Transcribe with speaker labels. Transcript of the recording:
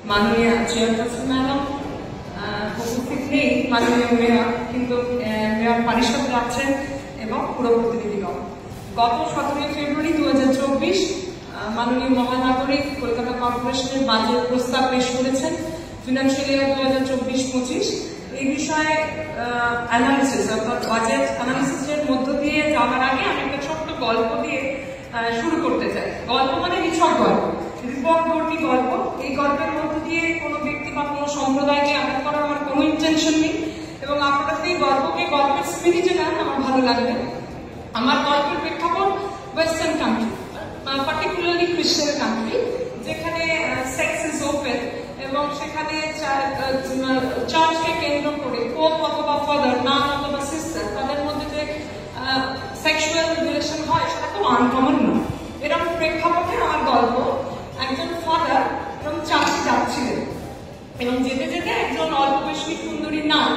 Speaker 1: মাননীয় chairperson madam উপস্থিত নেই, মাননীয় মেয়র কিন্তু মেয়র পারিষদ আছেন এবং পুরো প্রতিনিধিগণ। গত 17 ফেব্রুয়ারি 2024 মাননীয় মহানগরিক কলকাতা কর্পোরেশনের বাজেট প্রস্তাব পেশ করেছেন ফিনান্সিয়াল ইয়ার 2024-25। এই বিষয়ে অ্যানালিসিস অর্থাৎ বাজেট অ্যানালিসিসের মধ্য দিয়ে যাওয়ার আগে আমি একটা ছোট্ট গল্প দিয়ে শুরু করতে চাই। গল্প মানে নিছক গল্প, রিপোর্টবর্তী গল্প। এই গল্পের মধ্য দিয়ে কোনো ব্যক্তি বা কোনো সম্প্রদায়কে আঘাত করার আমার কোনো ইন্টেনশন নেই এবং আপনারা সেই গল্পকে গল্পের স্পিরিটে নেন, আমার ভালো লাগবে। আমার গল্পের প্রেক্ষাপট ওয়েস্টার্ন কান্ট্রি, পার্টিকুলারলি খ্রিস্টান কান্ট্রি, যেখানে সেক্স ইজ ওপেন এবং সেখানে চার্চকে কেন্দ্র করে পোপ অথবা ফাদার, নান অথবা সিস্টার, তাদের মধ্যে যে সেক্সুয়াল রিলেশন হয় সেটা খুব আনকমন নয়। এরকম প্রেক্ষাপটে আমার গল্প একজন ফাদার এবং চার্চে যাচ্ছিলেন এবং যেতে যেতে একজন অল্প বয়সী সুন্দরী নান